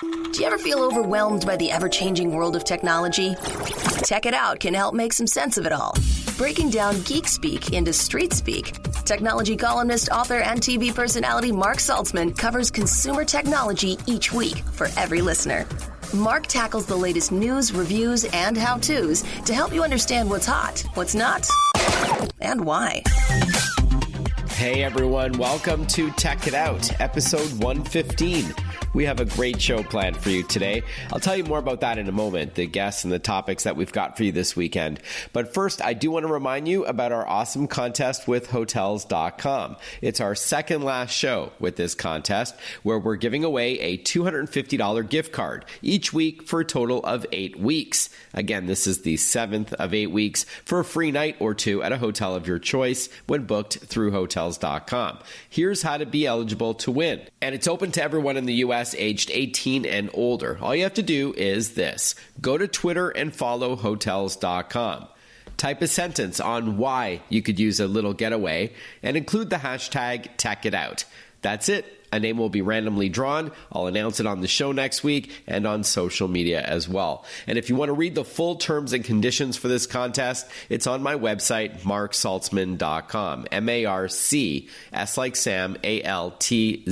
Do you ever feel overwhelmed by the ever-changing world of technology? Tech It Out can help make some sense of it all. Breaking down geek speak into street speak, technology columnist, author, and TV personality Mark Saltzman covers consumer technology each week for every listener. Mark tackles the latest news, reviews, and how-tos to help you understand what's hot, what's not, and why. Hey everyone, welcome to Tech It Out, episode 115. We have a great show planned for you today. I'll tell you more about that in a moment, the guests and the topics that we've got for you this weekend. But first, I do want to remind you about our awesome contest with Hotels.com. It's our second last show with this contest, where we're giving away a $250 gift card each week for a total of 8 weeks. Again, this is the 7th of 8 weeks for a free night or two at a hotel of your choice when booked through Hotels.com. Here's how to be eligible to win. And it's open to everyone in the U.S. aged 18 and older. All you have to do is this. Go to Twitter and follow Hotels.com. Type a sentence on why you could use a little getaway and include the hashtag #TechItOut. That's it. A name will be randomly drawn. I'll announce it on the show next week and on social media as well. And if you want to read the full terms and conditions for this contest, it's on my website, marksaltzman.com. M-A-R-C, S like Sam, A-L-T-Z-M-A-N.com.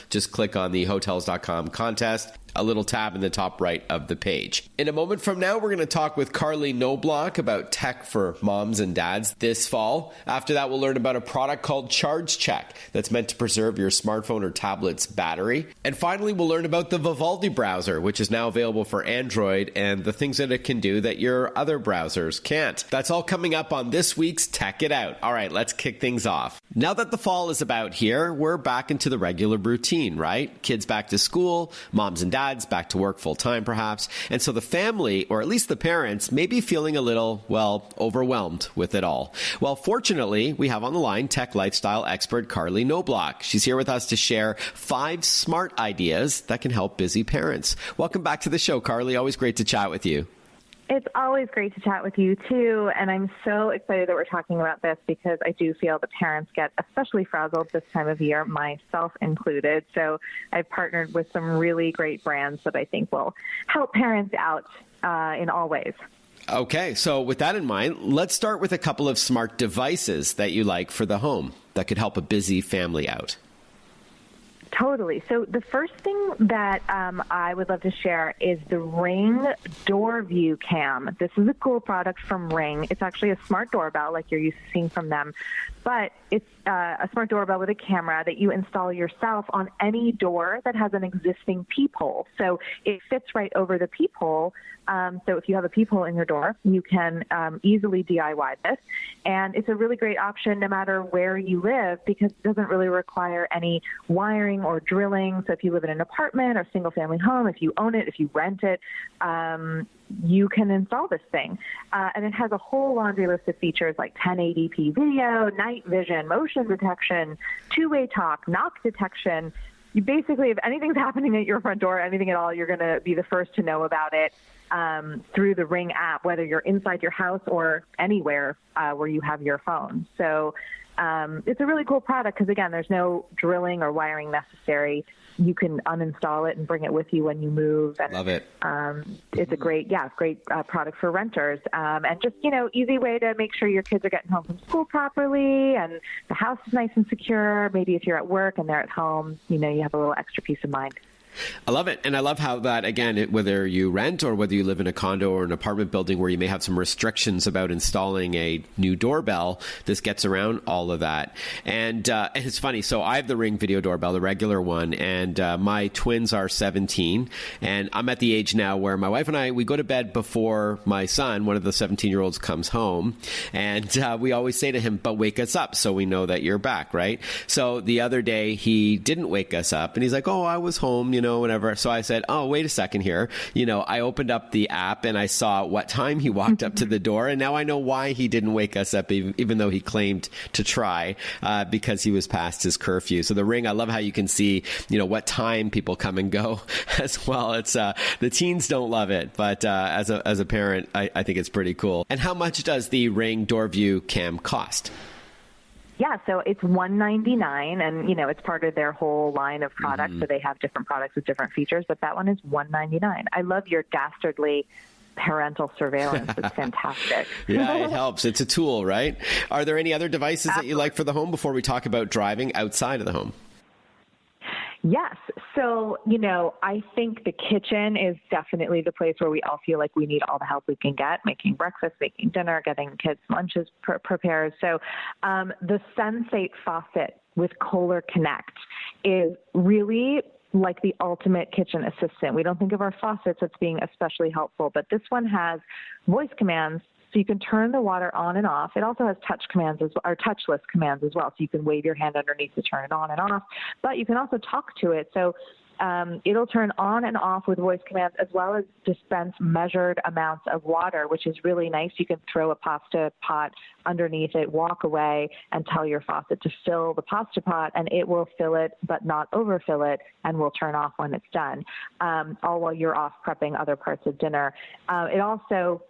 Just click on the Hotels.com contest, a little tab in the top right of the page. In a moment from now, we're going to talk with Carley Knobloch about tech for moms and dads this fall. After that, we'll learn about a product called Charge-Chek that's meant to preserve your smartphone or tablet's battery. And finally, we'll learn about the Vivaldi browser, which is now available for Android, and the things that it can do that your other browsers can't. That's all coming up on this week's Tech It Out. All right, let's kick things off. Now that the fall is about here, we're back into the regular routine, right? Kids back to school, moms and dads back to work full-time perhaps. And so the family, or at least the parents, may be feeling a little, well, overwhelmed with it all. Well, fortunately, we have on the line tech lifestyle expert Carley Knobloch. She's here with us to share 5 smart ideas that can help busy parents. Welcome back to the show, Carley. Always great to chat with you. It's always great to chat with you, too, and I'm so excited that we're talking about this because I do feel that parents get especially frazzled this time of year, myself included. So I've partnered with some really great brands that I think will help parents out in all ways. Okay, so with that in mind, let's start with a couple of smart devices that you like for the home that could help a busy family out. Totally. So the first thing that I would love to share is the Ring Door View Cam. This is a cool product from Ring. It's actually a smart doorbell like you're used to seeing from them, but it's a smart doorbell with a camera that you install yourself on any door that has an existing peephole. So it fits right over the peephole. So if you have a peephole in your door, you can easily DIY this. And it's a really great option no matter where you live because it doesn't really require any wiring or drilling. So if you live in an apartment or single-family home, if you own it, if you rent it, you can install this thing. And it has a whole laundry list of features like 1080p video, night vision, motion detection, two-way talk, knock detection. You basically, if anything's happening at your front door, anything at all, you're going to be the first to know about it through the Ring app, whether you're inside your house or anywhere where you have your phone. So it's a really cool product because, again, there's no drilling or wiring necessary. You can uninstall it and bring it with you when you move. And, love it. It's a great product for renters. And just, easy way to make sure your kids are getting home from school properly and the house is nice and secure. Maybe if you're at work and they're at home, you have a little extra peace of mind. I love it. And I love how that, again, whether you rent or whether you live in a condo or an apartment building where you may have some restrictions about installing a new doorbell, this gets around all of that. And it's funny. So I have the Ring video doorbell, the regular one, and my twins are 17. And I'm at the age now where my wife and I, we go to bed before my son, one of the 17-year-olds, comes home. And we always say to him, but wake us up so we know that you're back, right? So the other day, he didn't wake us up. And he's like, oh, I was home, whatever. So I said, oh, wait a second here. I opened up the app and I saw what time he walked up to the door. And now I know why he didn't wake us up, even though he claimed to try, because he was past his curfew. So the Ring, I love how you can see, what time people come and go as well. It's the teens don't love it, but as a parent, I think it's pretty cool. And how much does the Ring Door View Cam cost? Yeah, so it's $199, and it's part of their whole line of products. So they have different products with different features, but that one is $199. I love your dastardly parental surveillance. It's fantastic. Yeah, it helps. It's a tool, right? Are there any other devices that you like for the home before we talk about driving outside of the home? Yes. So, I think the kitchen is definitely the place where we all feel like we need all the help we can get, making breakfast, making dinner, getting kids' lunches prepared. So the Sensate faucet with Kohler Connect is really like the ultimate kitchen assistant. We don't think of our faucets as being especially helpful, but this one has voice commands. So you can turn the water on and off. It also has touch commands or touchless commands as well. So you can wave your hand underneath to turn it on and off, but you can also talk to it. So it'll turn on and off with voice commands, as well as dispense measured amounts of water, which is really nice. You can throw a pasta pot underneath it, walk away, and tell your faucet to fill the pasta pot, and it will fill it but not overfill it, and will turn off when it's done, all while you're off prepping other parts of dinner. It also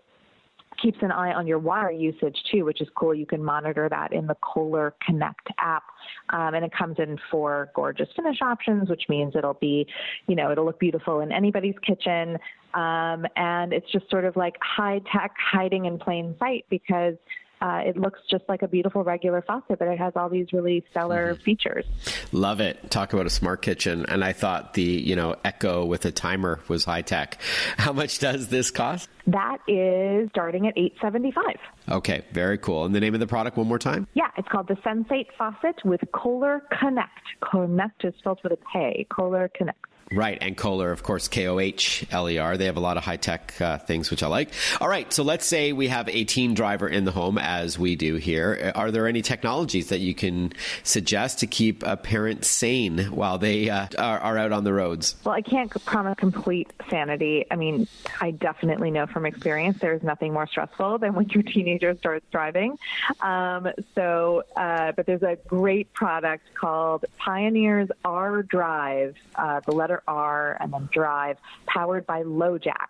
keeps an eye on your water usage too, which is cool. You can monitor that in the Kohler Connect app. And it comes in 4 gorgeous finish options, which means it'll be, it'll look beautiful in anybody's kitchen. And it's just sort of like high tech hiding in plain sight, because it looks just like a beautiful regular faucet, but it has all these really stellar features. Love it. Talk about a smart kitchen. And I thought the, Echo with a timer was high tech. How much does this cost? That is starting at $875. Okay, very cool. And the name of the product one more time? Yeah, it's called the Sensate faucet with Kohler Connect. Connect is spelled with a K. Kohler Connect. Right. And Kohler, of course, Kohler. They have a lot of high-tech things, which I like. All right. So let's say we have a teen driver in the home, as we do here. Are there any technologies that you can suggest to keep a parent sane while they are out on the roads? Well, I can't promise complete sanity. I mean, I definitely know from experience there's nothing more stressful than when your teenager starts driving. But there's a great product called Pioneer's R Drive, the letter R and then Drive, powered by LoJack.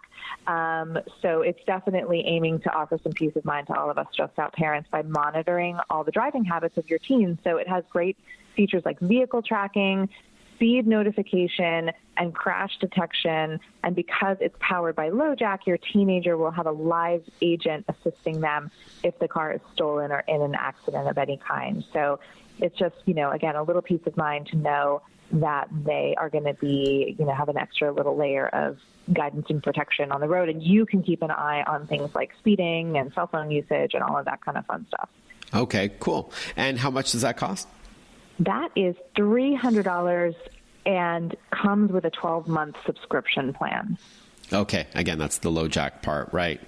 So it's definitely aiming to offer some peace of mind to all of us stressed out parents by monitoring all the driving habits of your teens. So it has great features like vehicle tracking, speed notification, and crash detection. And because it's powered by LoJack, your teenager will have a live agent assisting them if the car is stolen or in an accident of any kind. So it's just, again, a little peace of mind to know that they are going to be, have an extra little layer of guidance and protection on the road. And you can keep an eye on things like speeding and cell phone usage and all of that kind of fun stuff. Okay, cool. And how much does that cost? That is $300 and comes with a 12-month subscription plan. Okay. Again, that's the LoJack part, right?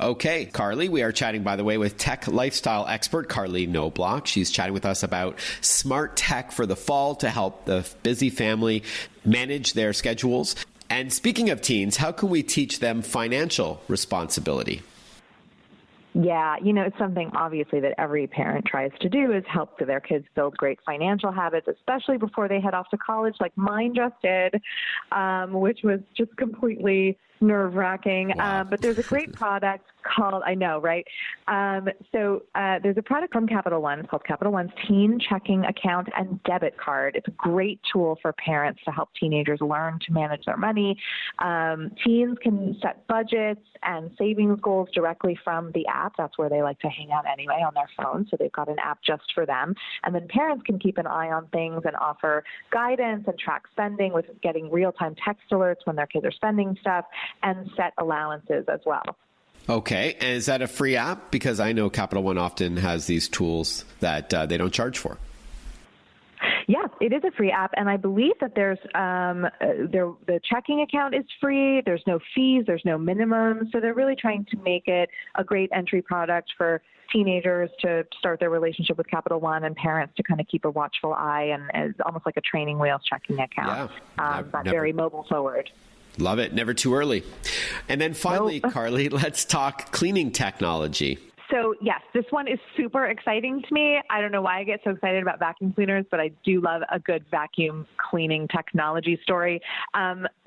Okay, Carley, we are chatting, by the way, with tech lifestyle expert Carley Knobloch. She's chatting with us about smart tech for the fall to help the busy family manage their schedules. And speaking of teens, how can we teach them financial responsibility? Yeah, it's something obviously that every parent tries to do, is help their kids build great financial habits, especially before they head off to college, like mine just did, which was just completely nerve-wracking. Wow. But there's a great product called, I know, right? There's a product from Capital One. It's called Capital One's Teen Checking Account and Debit Card. It's a great tool for parents to help teenagers learn to manage their money. Teens can set budgets and savings goals directly from the app. That's where they like to hang out anyway, on their phone. So they've got an app just for them. And then parents can keep an eye on things and offer guidance and track spending with getting real-time text alerts when their kids are spending stuff, and set allowances as well. Okay. And is that a free app? Because I know Capital One often has these tools that they don't charge for. Yes, it is a free app, and I believe that there's the checking account is free. There's no fees. There's no minimum. So they're really trying to make it a great entry product for teenagers to start their relationship with Capital One, and parents to kind of keep a watchful eye, and it's almost like a training wheels checking account, but very mobile forward. Love it. Never too early. And then finally, Carley, let's talk cleaning technology. So, yes, this one is super exciting to me. I don't know why I get so excited about vacuum cleaners, but I do love a good vacuum cleaning technology story.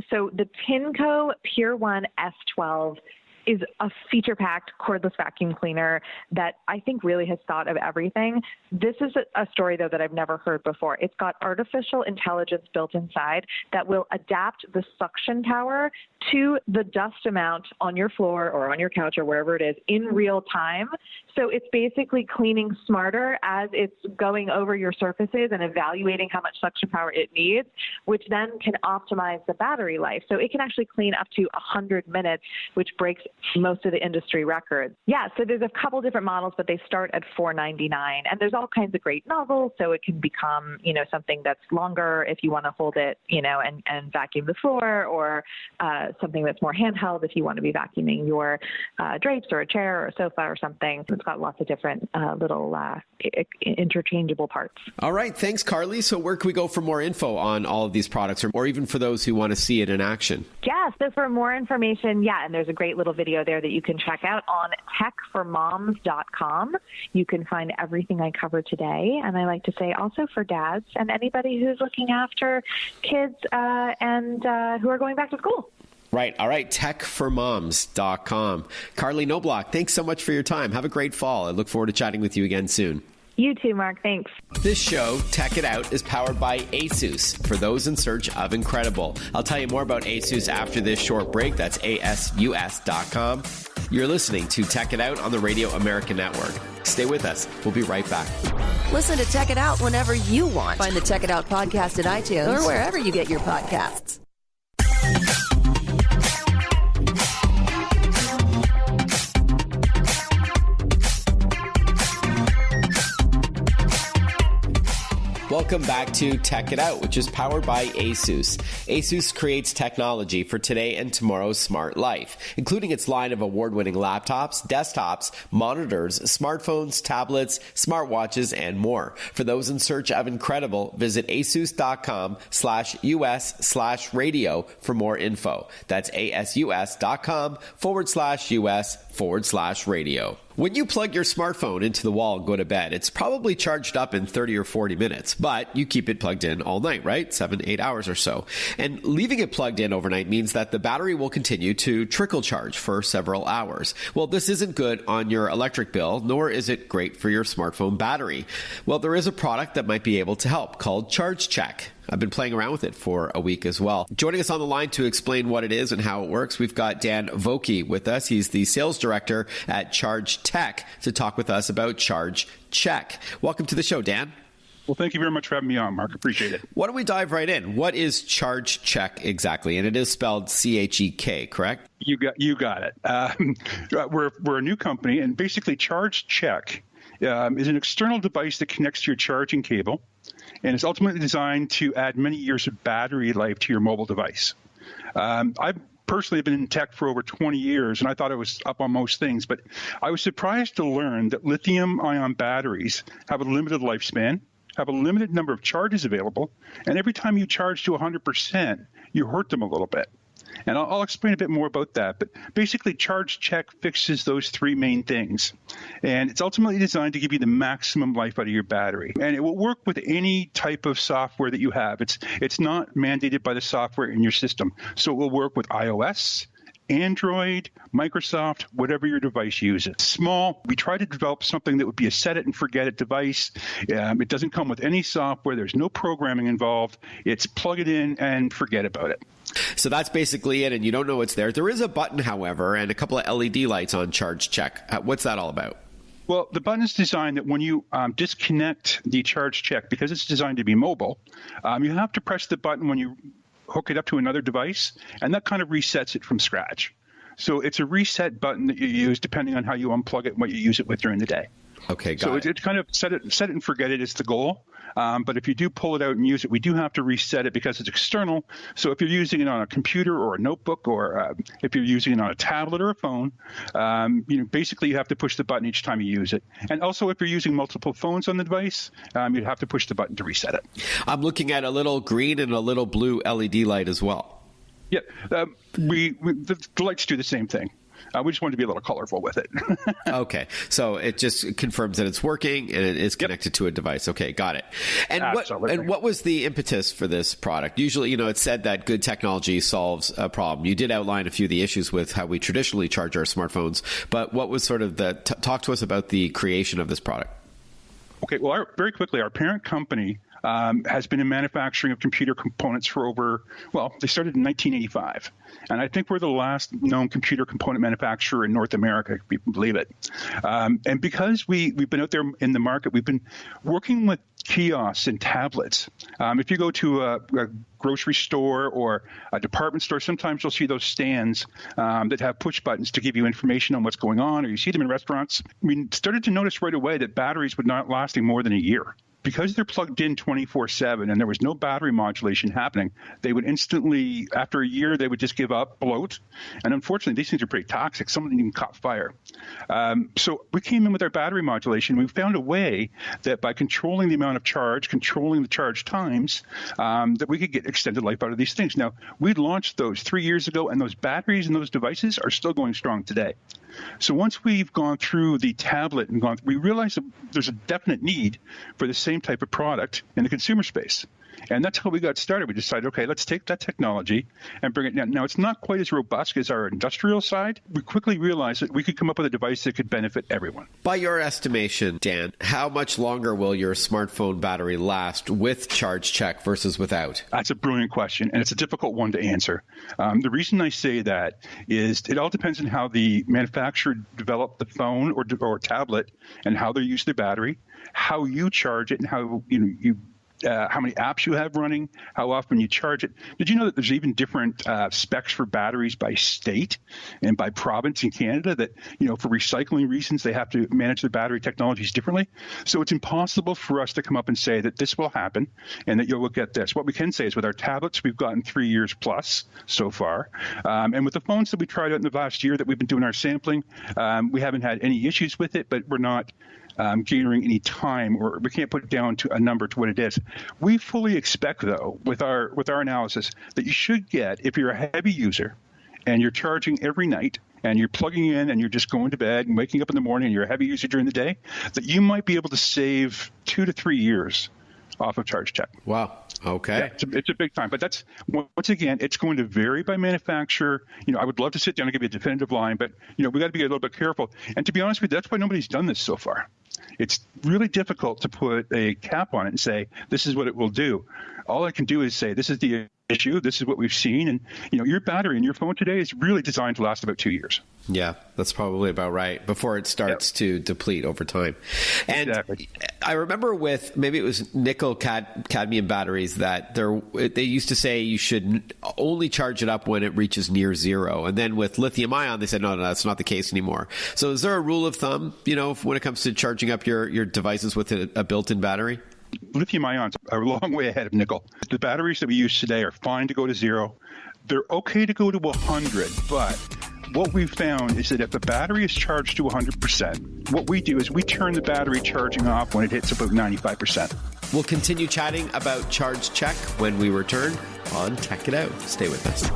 So the Pinco Pure One S12 is a feature-packed cordless vacuum cleaner that I think really has thought of everything. This is a story, though, that I've never heard before. It's got artificial intelligence built inside that will adapt the suction power to the dust amount on your floor or on your couch or wherever it is in real time. So it's basically cleaning smarter as it's going over your surfaces and evaluating how much suction power it needs, which then can optimize the battery life. So it can actually clean up to 100 minutes, which breaks most of the industry records. Yeah, so there's a couple different models, but they start at $499. And there's all kinds of great nozzles, so it can become, something that's longer if you want to hold it, and vacuum the floor, or something that's more handheld if you want to be vacuuming your drapes or a chair or a sofa or something. It's got lots of different little interchangeable parts. All right. Thanks, Carley. So where can we go for more info on all of these products, or even for those who want to see it in action? Yeah, so for more information, and there's a great little video there that you can check out on techformoms.com. You can find everything I covered today. And I like to say also for dads and anybody who's looking after kids and who are going back to school. Right. All right. Techformoms.com. Carley Knobloch, thanks so much for your time. Have a great fall. I look forward to chatting with you again soon. You too, Mark. Thanks. This show, Tech It Out, is powered by ASUS, for those in search of incredible. I'll tell you more about ASUS after this short break. That's ASUS.com. You're listening to Tech It Out on the Radio American Network. Stay with us. We'll be right back. Listen to Tech It Out whenever you want. Find the Tech It Out podcast at iTunes or wherever you get your podcasts. Welcome back to Tech It Out, which is powered by ASUS. ASUS creates technology for today and tomorrow's smart life, including its line of award-winning laptops, desktops, monitors, smartphones, tablets, smartwatches, and more. For those in search of incredible, visit asus.com/US/radio for more info. That's asus.com/US/radio. When you plug your smartphone into the wall and go to bed, it's probably charged up in 30 or 40 minutes, but you keep it plugged in all night, right? 7-8 hours or so. And leaving it plugged in overnight means that the battery will continue to trickle charge for several hours. Well, this isn't good on your electric bill, nor is it great for your smartphone battery. Well, there is a product that might be able to help called Charge-Chek. I've been playing around with it for a week as well. Joining us on the line to explain what it is and how it works, we've got Dan Vokey with us. He's the sales director at Charge-Chek to talk with us about Charge-Chek. Welcome to the show, Dan. Well, thank you very much for having me on, Mark. Appreciate it. Why don't we dive right in? What is Charge-Chek exactly? And it is spelled C-H-E-K, correct? You got it. We're a new company, and basically Charge-Chek is an external device that connects to your charging cable, and it's ultimately designed to add many years of battery life to your mobile device. I've personally been in tech for over 20 years, and I thought it was up on most things, but I was surprised to learn that lithium-ion batteries have a limited lifespan, have a limited number of charges available, and every time you charge to 100%, you hurt them a little bit. And I'll explain a bit more about that. But basically, Charge-Chek fixes those three main things. And it's ultimately designed to give you the maximum life out of your battery. And it will work with any type of software that you have. It's not mandated by the software in your system. So it will work with iOS, Android, Microsoft, whatever your device uses. Small, we try to develop something that would be a set-it-and-forget-it device. It doesn't come with any software. There's no programming involved. It's plug it in and forget about it. So that's basically it, and you don't know what's there. There is a button, however, and a couple of LED lights on Charge-Chek. What's that all about? Well, the button is designed that when you disconnect the Charge-Chek, because it's designed to be mobile, you have to press the button when you hook it up to another device, and that kind of resets it from scratch. So it's a reset button that you use depending on how you unplug it and what you use it with during the day. Okay, got it. So it's kind of set it and forget it is the goal. But if you do pull it out and use it, we do have to reset it because it's external. So if you're using it on a computer or a notebook, or if you're using it on a tablet or a phone, basically you have to push the button each time you use it. And also if you're using multiple phones on the device, you'd have to push the button to reset it. I'm looking at a little green and a little blue LED light as well. Yeah, the lights do the same thing. We just wanted to be a little colorful with it. Okay. So it just confirms that it's working and it is connected to a device. Okay. Got it. And what was the impetus for this product? Usually, it's said that good technology solves a problem. You did outline a few of the issues with how we traditionally charge our smartphones, but what was sort of talk to us about the creation of this product? Okay. Well, very quickly, our parent company has been in manufacturing of computer components for they started in 1985. And I think we're the last known computer component manufacturer in North America, if you can believe it. And because we've been out there in the market, we've been working with kiosks and tablets. If you go to a grocery store or a department store, sometimes you'll see those stands that have push buttons to give you information on what's going on, or you see them in restaurants. We started to notice right away that batteries would not lasting more than a year. Because they're plugged in 24/7 and there was no battery modulation happening, they would instantly, after a year, they would just give up, bloat. And unfortunately, these things are pretty toxic. Some of them even caught fire. So we came in with our battery modulation. We found a way that by controlling the amount of charge, controlling the charge times, that we could get extended life out of these things. Now, we launched those 3 years ago, and those batteries and those devices are still going strong today. So once we've gone through the tablet we realized that there's a definite need for the same type of product in the consumer space. And that's how we got started. We decided, okay, let's take that technology and bring it down. Now, it's not quite as robust as our industrial side. We quickly realized that we could come up with a device that could benefit everyone. By your estimation, Dan, how much longer will your smartphone battery last with Charge-Chek versus without? That's a brilliant question, and it's a difficult one to answer. The reason I say that is it all depends on how the manufacturer developed the phone or tablet and how they use their battery, how you charge it, and how how many apps you have running, how often you charge it. Did you know that there's even different specs for batteries by state and by province in Canada that, for recycling reasons, they have to manage their battery technologies differently? So it's impossible for us to come up and say that this will happen and that you'll get this. What we can say is with our tablets, we've gotten 3 years plus so far. And with the phones that we tried out in the last year that we've been doing our sampling, we haven't had any issues with it, but we're not gathering any time, or we can't put it down to a number to what it is. We fully expect, though, with our analysis, that you should get, if you're a heavy user and you're charging every night and you're plugging in and you're just going to bed and waking up in the morning and you're a heavy user during the day, that you might be able to save 2 to 3 years off of Charge-Chek. Wow. Okay. Yeah, it's a big time. But that's, once again, it's going to vary by manufacturer. I would love to sit down and give you a definitive line, but, we got to be a little bit careful. And to be honest with you, that's why nobody's done this so far. It's really difficult to put a cap on it and say, this is what it will do. All I can do is say, this is the issue. This is what we've seen. And, your battery in your phone today is really designed to last about 2 years. Yeah, that's probably about right before it starts to deplete over time. And exactly. I remember with, maybe it was nickel cadmium batteries, that they used to say you should only charge it up when it reaches near zero. And then with lithium ion, they said, no, that's not the case anymore. So is there a rule of thumb, when it comes to charging up your devices with a built-in battery? Lithium ions are a long way ahead of nickel. The batteries that we use today are fine to go to zero. They're okay to go to 100, but what we've found is that if the battery is charged to 100%, what we do is we turn the battery charging off when it hits about 95%. We'll continue chatting about Charge-Chek when we return on Tech It Out. Stay with us.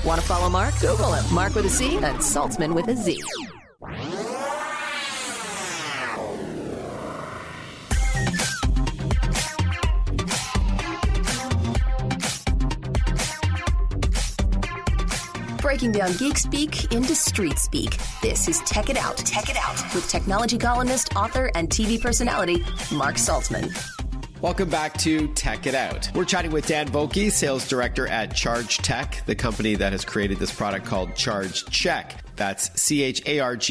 Want to follow Mark? Google him. Mark with a C and Saltzman with a Z. Breaking down geek speak into street speak. This is Tech It Out. Tech It Out with technology columnist, author, and TV personality Mark Saltzman. Welcome back to Tech It Out. We're chatting with Dan Vokey, sales director at Charge-Chek, the company that has created this product called Charge-Chek. That's Chargechek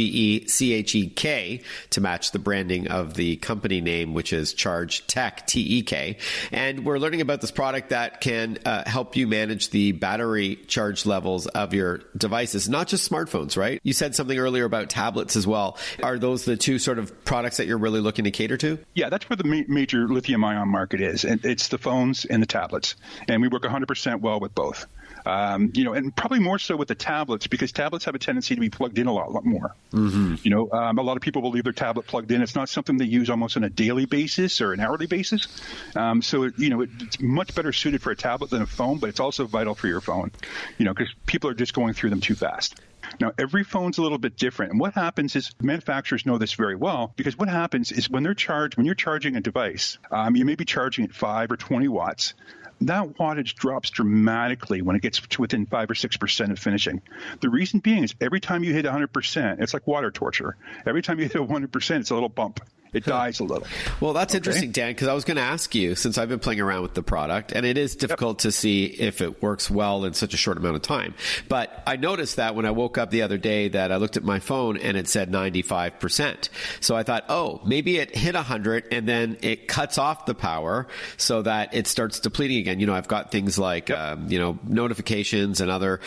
to match the branding of the company name, which is Charge-Tek, Tek. And we're learning about this product that can help you manage the battery charge levels of your devices, not just smartphones, right? You said something earlier about tablets as well. Are those the two sort of products that you're really looking to cater to? Yeah, that's where the major lithium ion market is. And it's the phones and the tablets. And we work 100% well with both. And probably more so with the tablets, because tablets have a tendency to be plugged in a lot more. Mm-hmm. A lot of people will leave their tablet plugged in. It's not something they use almost on a daily basis or an hourly basis. It's much better suited for a tablet than a phone, but it's also vital for your phone, because people are just going through them too fast. Now, every phone's a little bit different. And what happens is manufacturers know this very well, because what happens is when you're charging a device, you may be charging at 5 or 20 watts. That wattage drops dramatically when it gets to within 5 or 6% of finishing. The reason being is every time you hit 100%, it's like water torture. Every time you hit 100%, it's a little bump. It dies a little. Well, that's interesting, Dan, because I was going to ask you, since I've been playing around with the product, and it is difficult to see if it works well in such a short amount of time. But I noticed that when I woke up the other day that I looked at my phone and it said 95%. So I thought, maybe it hit 100 and then it cuts off the power so that it starts depleting again. I've got things like, notifications and other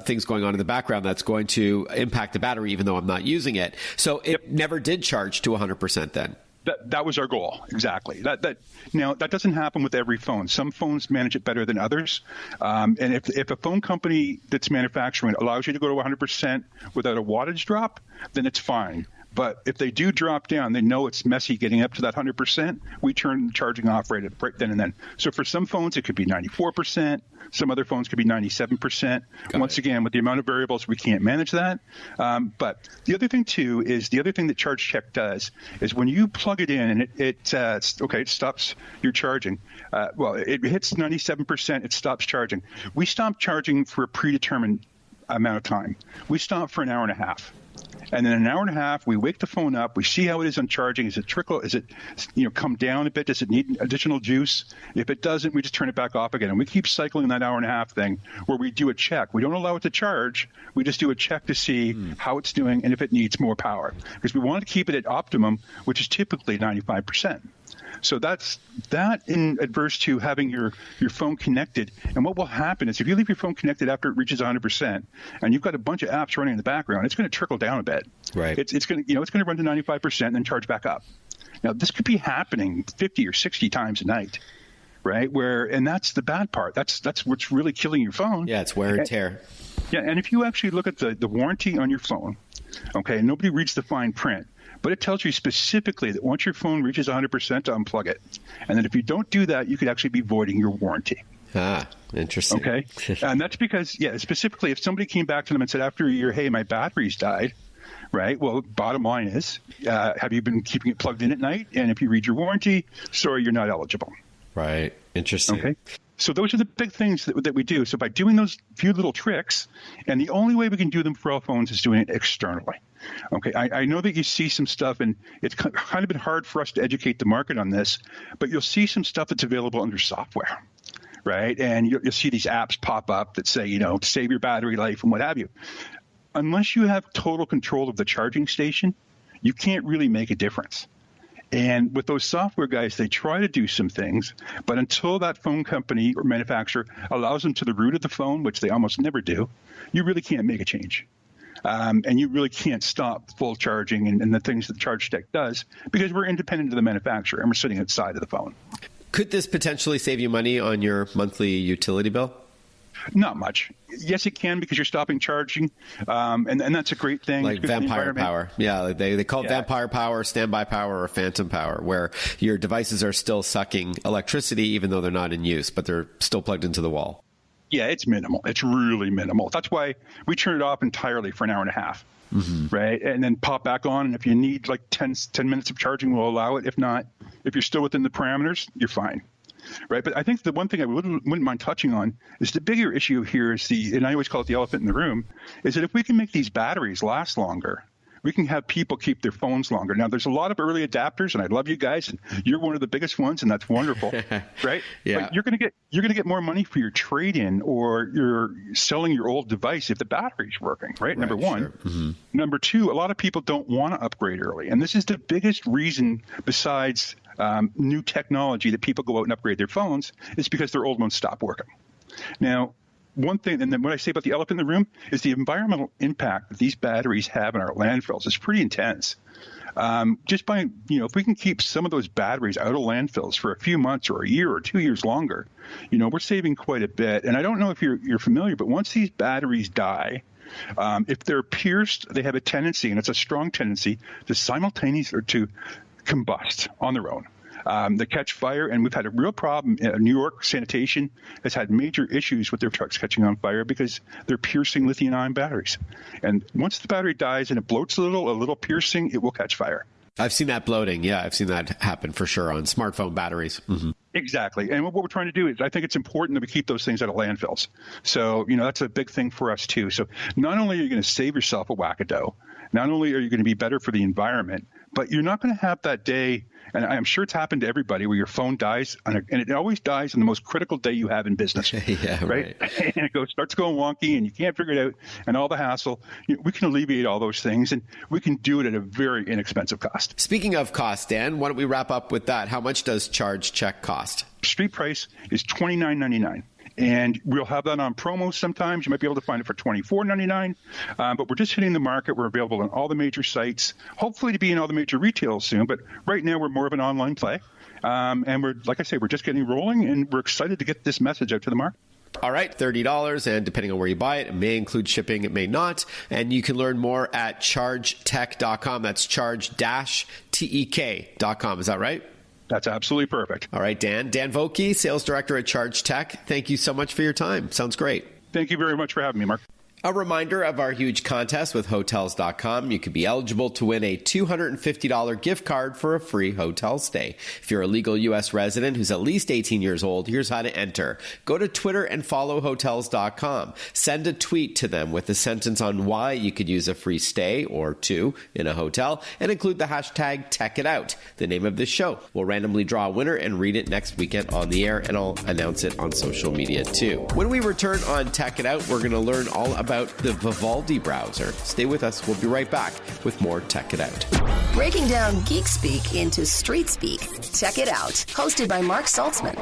things going on in the background that's going to impact the battery, even though I'm not using it. So it never did charge to 100%. Then. That was our goal, exactly. Now, that doesn't happen with every phone. Some phones manage it better than others. And if a phone company that's manufacturing it allows you to go to 100% without a wattage drop, then it's fine. But if they do drop down, they know it's messy getting up to that 100%. We turn the charging off right then and then. So for some phones, it could be 94%. Some other phones could be 97%. Once again, with the amount of variables, we can't manage that. But the other thing, too, is the other thing that Charge-Chek does is when you plug it in and it stops your charging. It hits 97%, it stops charging. We stop charging for a predetermined amount of time. We stop for an hour and a half. And then an hour and a half, we wake the phone up. We see how it is on charging. Is it trickle? Is it, come down a bit? Does it need additional juice? If it doesn't, we just turn it back off again. And we keep cycling that hour and a half thing where we do a check. We don't allow it to charge. We just do a check to see how it's doing and if it needs more power. Because we want to keep it at optimum, which is typically 95%. So that's that in adverse to having your phone connected. And what will happen is if you leave your phone connected after it reaches 100% and you've got a bunch of apps running in the background, it's going to trickle down a bit. Right. It's going to run to 95% and then charge back up. Now, this could be happening 50 or 60 times a night. Right. And that's the bad part. That's what's really killing your phone. Yeah. It's wear and tear. Yeah. And if you actually look at the warranty on your phone, nobody reads the fine print. But it tells you specifically that once your phone reaches 100% to unplug it. And then if you don't do that, you could actually be voiding your warranty. Ah, interesting. Okay. And that's because, specifically if somebody came back to them and said after a year, hey, my battery's died, right? Well, bottom line is, have you been keeping it plugged in at night? And if you read your warranty, sorry, you're not eligible. Right. Interesting. Okay. So those are the big things that we do. So by doing those few little tricks, and the only way we can do them for all phones is doing it externally. Okay, I know that you see some stuff, and it's kind of been hard for us to educate the market on this, but you'll see some stuff that's available under software, right? And you'll see these apps pop up that say, save your battery life and what have you. Unless you have total control of the charging station, you can't really make a difference. And with those software guys, they try to do some things, but until that phone company or manufacturer allows them to the root of the phone, which they almost never do, you really can't make a change. And you really can't stop full charging and the things that Charge-Chek does because we're independent of the manufacturer and we're sitting outside of the phone. Could this potentially save you money on your monthly utility bill? Not much. Yes, it can because you're stopping charging, and that's a great thing. Like vampire power. Yeah, they call it vampire power, standby power, or phantom power, where your devices are still sucking electricity even though they're not in use, but they're still plugged into the wall. Yeah, it's minimal. It's really minimal. That's why we turn it off entirely for an hour and a half, right? And then pop back on, and if you need like 10 minutes of charging, we'll allow it. If not, if you're still within the parameters, you're fine. Right. But I think the one thing I wouldn't mind touching on is the bigger issue here is and I always call it the elephant in the room, is that if we can make these batteries last longer, we can have people keep their phones longer. Now, there's a lot of early adapters, and I love you guys, and you're one of the biggest ones, and that's wonderful, right? Yeah. But you're going to get more money for your trade-in or you're selling your old device if the battery's working, right? Number one. Sure. Mm-hmm. Number two, a lot of people don't want to upgrade early, and this is the biggest reason besides new technology that people go out and upgrade their phones is because their old ones stop working. Now, one thing, and then what I say about the elephant in the room is the environmental impact that these batteries have in our landfills is pretty intense. Just by, if we can keep some of those batteries out of landfills for a few months or a year or 2 years longer, we're saving quite a bit. And I don't know if you're familiar, but once these batteries die, if they're pierced, they have a tendency, and it's a strong tendency, to simultaneously or to combust on their own. They catch fire, and we've had a real problem. New York sanitation has had major issues with their trucks catching on fire because they're piercing lithium-ion batteries. And once the battery dies and it bloats a little piercing, it will catch fire. I've seen that bloating. Yeah, I've seen that happen for sure on smartphone batteries. Mm-hmm. Exactly. And what we're trying to do is I think it's important that we keep those things out of landfills. So, that's a big thing for us too. So not only are you going to save yourself a wackadow, not only are you going to be better for the environment, but you're not going to have that day, and I'm sure it's happened to everybody, where your phone dies, and it always dies on the most critical day you have in business. Yeah, right. And it starts going wonky, and you can't figure it out, and all the hassle. We can alleviate all those things, and we can do it at a very inexpensive cost. Speaking of cost, Dan, why don't we wrap up with that? How much does Charge-Chek cost? Street price is $29.99. And we'll have that on promo sometimes. You might be able to find it for $24.99. But we're just hitting the market. We're available on all the major sites, hopefully to be in all the major retailers soon. But right now, we're more of an online play. And we're, like I say, we're just getting rolling, and we're excited to get this message out to the market. All right, $30, and depending on where you buy it, it may include shipping, it may not. And you can learn more at Charge-Chek.com. That's charge-tek.com. Is that right? That's absolutely perfect. All right, Dan. Dan Vokey, Sales Director at Charge-Chek. Thank you so much for your time. Sounds great. Thank you very much for having me, Mark. A reminder of our huge contest with Hotels.com. You could be eligible to win a $250 gift card for a free hotel stay. If you're a legal U.S. resident who's at least 18 years old, here's how to enter. Go to Twitter and follow Hotels.com. Send a tweet to them with a sentence on why you could use a free stay or two in a hotel, and include the hashtag #TechItOut, the name of this show. We'll randomly draw a winner and read it next weekend on the air, and I'll announce it on social media too. When we return on Tech It Out, we're going to learn all about the Vivaldi browser. Stay with us. We'll be right back with more Tech It Out. Breaking down geek speak into street speak. Tech It Out, hosted by Mark Saltzman.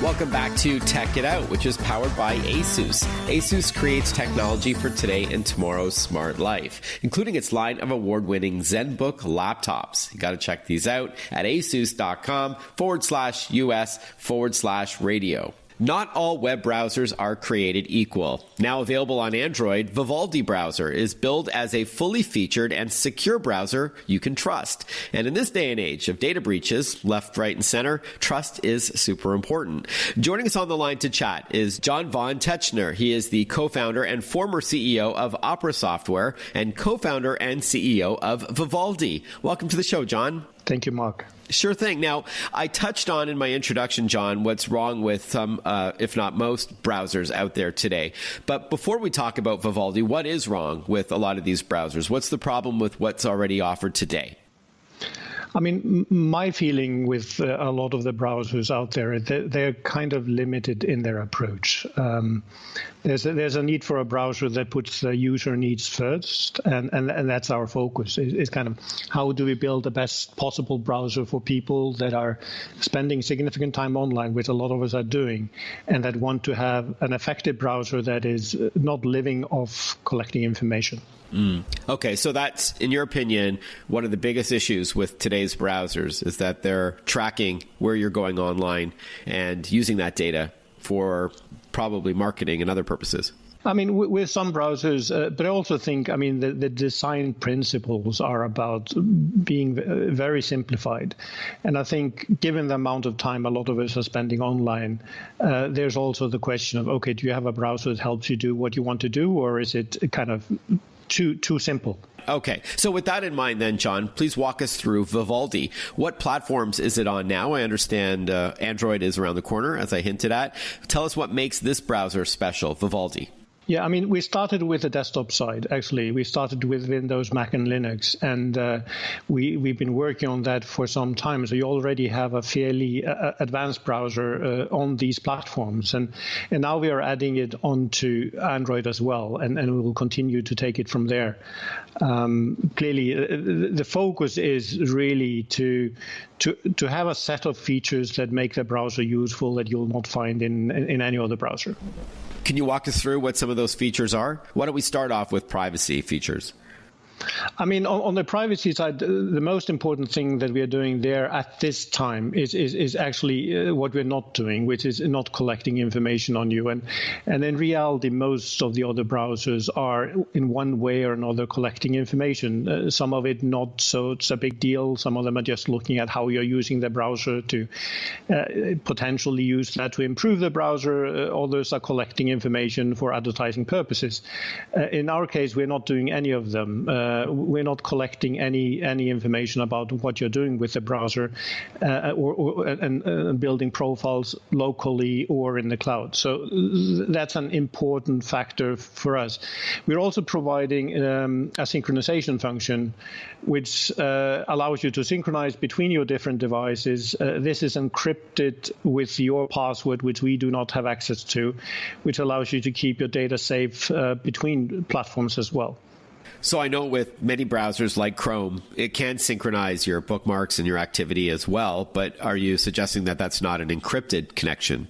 Welcome back to Tech It Out, which is powered by ASUS. ASUS creates technology for today and tomorrow's smart life, including its line of award-winning ZenBook laptops. You got to check these out at asus.com/US/radio. Not all web browsers are created equal. Now available on Android, Vivaldi browser is billed as a fully featured and secure browser you can trust. And in this day and age of data breaches, left, right, and center, trust is super important. Joining us on the line to chat is John Von Techner. He is the co-founder and former CEO of Opera Software and co-founder and CEO of Vivaldi. Welcome to the show, John. Thank you, Mark. Sure thing. Now, I touched on in my introduction, John, what's wrong with some, if not most, browsers out there today. But before we talk about Vivaldi, what is wrong with a lot of these browsers? What's the problem with what's already offered today? I mean, my feeling with a lot of the browsers out there, they're kind of limited in their approach. There's a need for a browser that puts the user needs first, and that's our focus. It's kind of how do we build the best possible browser for people that are spending significant time online, which a lot of us are doing, and that want to have an effective browser that is not living off collecting information. Okay, so that's, in your opinion, one of the biggest issues with today's browsers is that they're tracking where you're going online and using that data for probably marketing and other purposes. I mean, with some browsers, but I also think, the design principles are about being very simplified. And I think given the amount of time a lot of us are spending online, there's also the question of, okay, do you have a browser that helps you do what you want to do, or is it kind of too simple? Okay. So with that in mind then, John, please walk us through Vivaldi. What platforms is it on now? I understand Android is around the corner, as I hinted at. Tell us what makes this browser special, Vivaldi. Yeah, I mean, we started with the desktop side, actually. We started with Windows, Mac, and Linux, and we've been working on that for some time. So you already have a fairly advanced browser on these platforms. And now we are adding it onto Android as well, and we will continue to take it from there. Clearly, the focus is really to have a set of features that make the browser useful that you'll not find in any other browser. Can you walk us through what some of those features are? Why don't we start off with privacy features? I mean, on the privacy side, the most important thing that we are doing there at this time is actually what we're not doing, which is not collecting information on you. And in reality, most of the other browsers are in one way or another collecting information. Some of it not so it's a big deal. Some of them are just looking at how you're using the browser to potentially use that to improve the browser. Others are collecting information for advertising purposes. In our case, we're not doing any of them. We're not collecting any information about what you're doing with the browser and building profiles locally or in the cloud. So that's an important factor for us. We're also providing a synchronization function which allows you to synchronize between your different devices. This is encrypted with your password, which we do not have access to, which allows you to keep your data safe between platforms as well. So I know with many browsers like Chrome, it can synchronize your bookmarks and your activity as well, but are you suggesting that that's not an encrypted connection?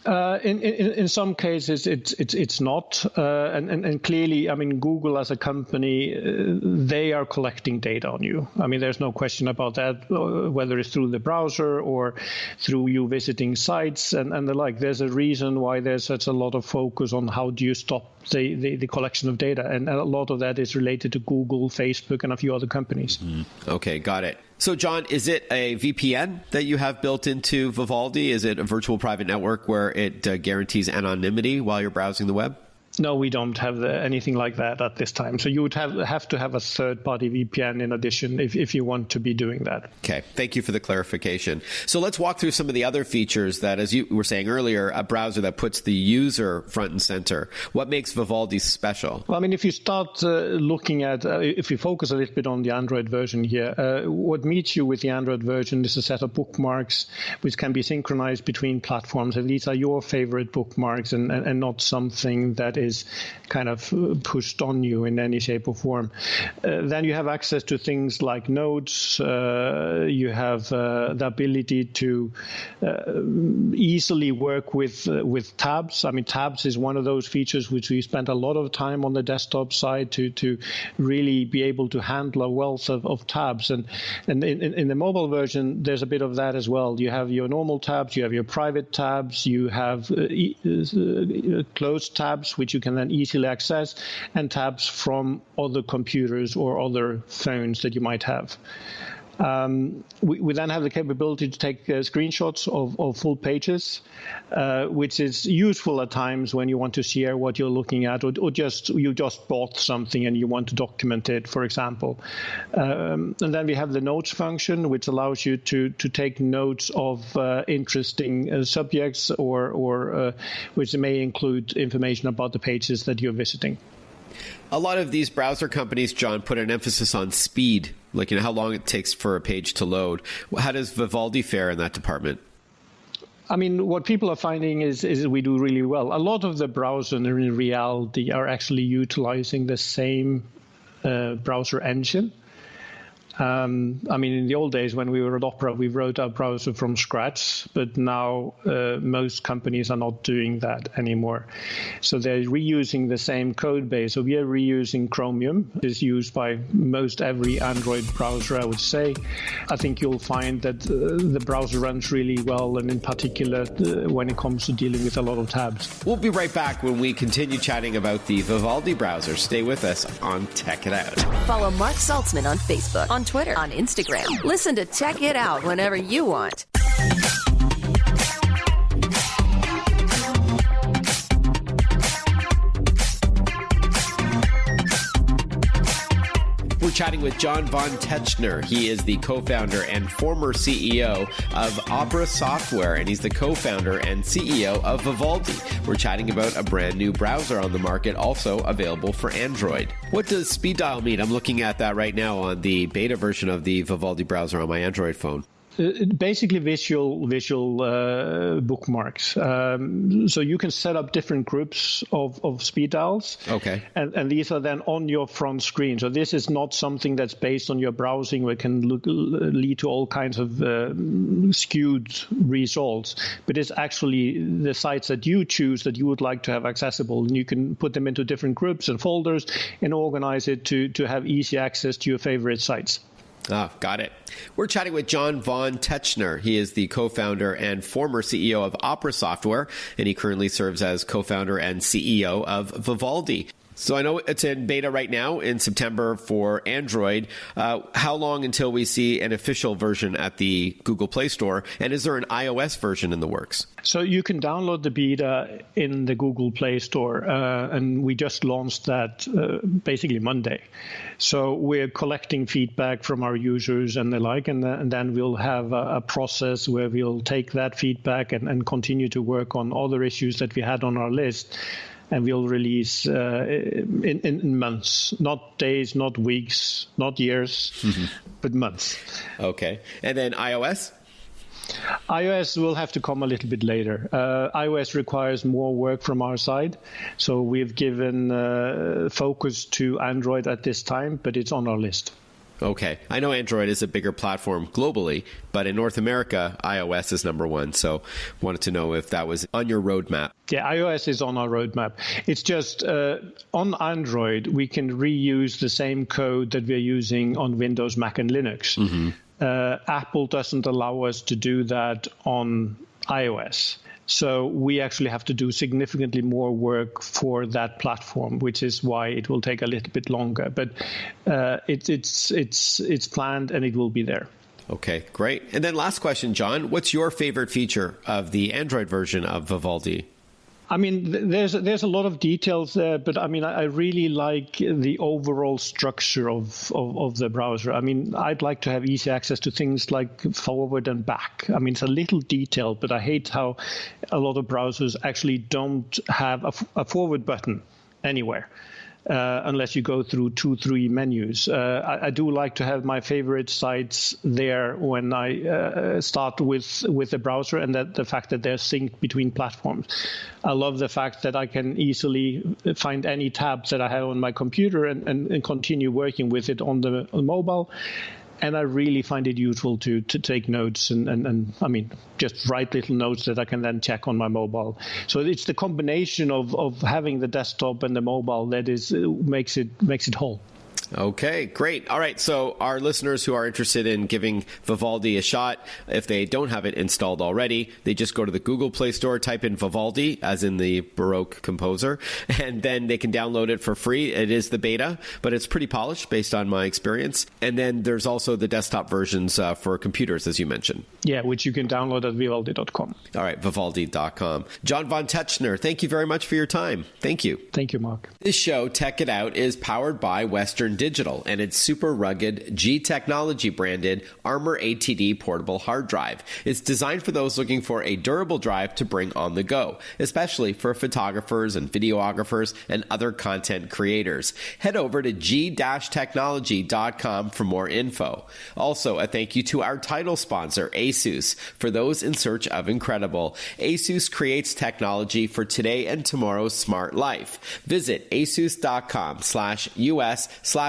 In some cases, it's not, and clearly, I mean, Google as a company, they are collecting data on you. I mean, there's no question about that, whether it's through the browser or through you visiting sites and the like. There's a reason why there's such a lot of focus on how do you stop the collection of data, and a lot of that is related to Google, Facebook, and a few other companies. Okay, got it. So, John, is it a VPN that you have built into Vivaldi? Is it a virtual private network where it guarantees anonymity while you're browsing the web? No, we don't have anything like that at this time. So you would have to have a third-party VPN in addition if you want to be doing that. Okay, thank you for the clarification. So let's walk through some of the other features that, as you were saying earlier, a browser that puts the user front and center. What makes Vivaldi special? Well, I mean, if you start looking at, if you focus a little bit on the Android version here, what meets you with the Android version is a set of bookmarks which can be synchronized between platforms. And these are your favorite bookmarks and not something that is kind of pushed on you in any shape or form. Then you have access to things like notes. You have the ability to easily work with tabs. I mean, tabs is one of those features which we spent a lot of time on the desktop side to really be able to handle a wealth of tabs. And in the mobile version, there's a bit of that as well. You have your normal tabs, you have your private tabs, you have closed tabs, which you can then easily access, and tabs from other computers or other phones that you might have. We then have the capability to take screenshots of full pages, which is useful at times when you want to share what you're looking at, or you just bought something and you want to document it, for example. And then we have the notes function, which allows you to take notes of interesting subjects or which may include information about the pages that you're visiting. A lot of these browser companies, John, put an emphasis on speed, like how long it takes for a page to load. How does Vivaldi fare in that department? I mean, what people are finding is we do really well. A lot of the browsers in reality are actually utilizing the same browser engine. I mean, in the old days when we were at Opera, we wrote our browser from scratch, but now most companies are not doing that anymore. So they're reusing the same code base. So we are reusing Chromium. It's used by most every Android browser, I would say. I think you'll find that the browser runs really well, and in particular when it comes to dealing with a lot of tabs. We'll be right back when we continue chatting about the Vivaldi browser. Stay with us on Tech It Out. Follow Mark Saltzman on Facebook, on Twitter, on Instagram. Listen to Tech It Out whenever you want. We're chatting with John von Tetzchner. He is the co-founder and former CEO of Opera Software, and he's the co-founder and CEO of Vivaldi. We're chatting about a brand new browser on the market, also available for Android. What does speed dial mean? I'm looking at that right now on the beta version of the Vivaldi browser on my Android phone. Basically visual bookmarks. So you can set up different groups of speed dials. Okay. And these are then on your front screen. So this is not something that's based on your browsing where it can lead to all kinds of skewed results. But it's actually the sites that you choose that you would like to have accessible. And you can put them into different groups and folders and organize it to have easy access to your favorite sites. Ah, got it. We're chatting with John von Tetzchner. He is the co-founder and former CEO of Opera Software, and he currently serves as co-founder and CEO of Vivaldi. So I know it's in beta right now in September for Android. How long until we see an official version at the Google Play Store? And is there an iOS version in the works? So you can download the beta in the Google Play Store, and we just launched that basically Monday. So we're collecting feedback from our users and the like, and then we'll have a process where we'll take that feedback and continue to work on other issues that we had on our list. And we'll release in months, not days, not weeks, not years, but months. Okay. And then iOS? iOS will have to come a little bit later. iOS requires more work from our side. So we've given focus to Android at this time, but it's on our list. Okay. I know Android is a bigger platform globally, but in North America, iOS is number one. So wanted to know if that was on your roadmap. Yeah, iOS is on our roadmap. It's just on Android, we can reuse the same code that we're using on Windows, Mac, and Linux. Apple doesn't allow us to do that on iOS. So we actually have to do significantly more work for that platform, which is why it will take a little bit longer. But it's planned and it will be there. Okay, great. And then last question, John, what's your favorite feature of the Android version of Vivaldi? I mean, there's a lot of details there, but I mean, I really like the overall structure of the browser. I mean, I'd like to have easy access to things like forward and back. I mean, it's a little detailed, but I hate how a lot of browsers actually don't have a forward button anywhere. Unless you go through 2-3 menus. I do like to have my favorite sites there when I start with the browser, and that the fact that they're synced between platforms. I love the fact that I can easily find any tabs that I have on my computer and continue working with it on the mobile. And I really find it useful to take notes and I mean, just write little notes that I can then check on my mobile. So it's the combination of having the desktop and the mobile that makes it whole. Okay, great. All right. So our listeners who are interested in giving Vivaldi a shot, if they don't have it installed already, they just go to the Google Play Store, type in Vivaldi, as in the Baroque composer, and then they can download it for free. It is the beta, but it's pretty polished based on my experience. And then there's also the desktop versions for computers, as you mentioned. Yeah, which you can download at vivaldi.com. All right, vivaldi.com. John von Tetzchner, thank you very much for your time. Thank you. Thank you, Mark. This show, Tech It Out, is powered by Western Digital and its super rugged G Technology branded Armor ATD portable hard drive. It's designed for those looking for a durable drive to bring on the go, especially for photographers and videographers and other content creators. Head over to g-technology.com for more info. Also, a thank you to our title sponsor, ASUS. For those in search of incredible, ASUS creates technology for today and tomorrow's smart life. Visit asus.com/us/radio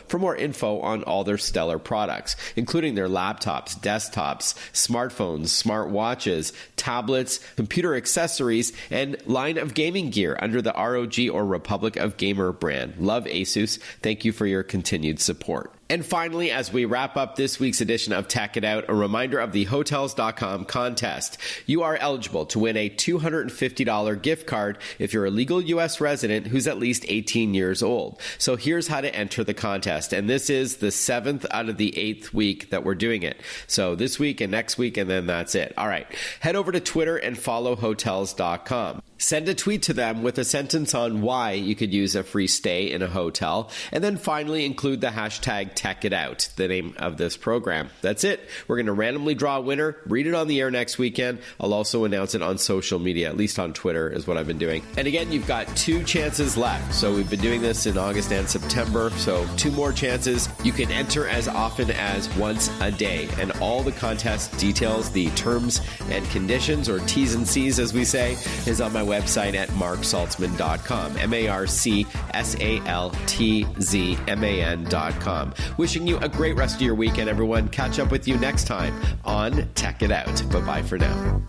for more info on all their stellar products, including their laptops, desktops, smartphones, smartwatches, tablets, computer accessories, and line of gaming gear under the ROG or Republic of Gamer brand. Love ASUS. Thank you for your continued support. And finally, as we wrap up this week's edition of Tech It Out, a reminder of the Hotels.com contest. You are eligible to win a $250 gift card if you're a legal U.S. resident who's at least 18 years old. So here's how to enter the contest. And this is the 7th out of the 8th week that we're doing it. So this week and next week, and then that's it. All right. Head over to Twitter and follow Hotels.com. Send a tweet to them with a sentence on why you could use a free stay in a hotel. And then finally include the hashtag #TechItOut, the name of this program. That's it. We're going to randomly draw a winner, read it on the air next weekend. I'll also announce it on social media, at least on Twitter is what I've been doing. And again, you've got 2 chances left. So we've been doing this in August and September. So 2 more chances. You can enter as often as once a day. And all the contest details, the terms and conditions, or T's and C's as we say, is on my website at marksaltzman.com. MarkSaltzman.com. Wishing you a great rest of your weekend, everyone. Catch up with you next time on Tech It Out. Bye-bye for now.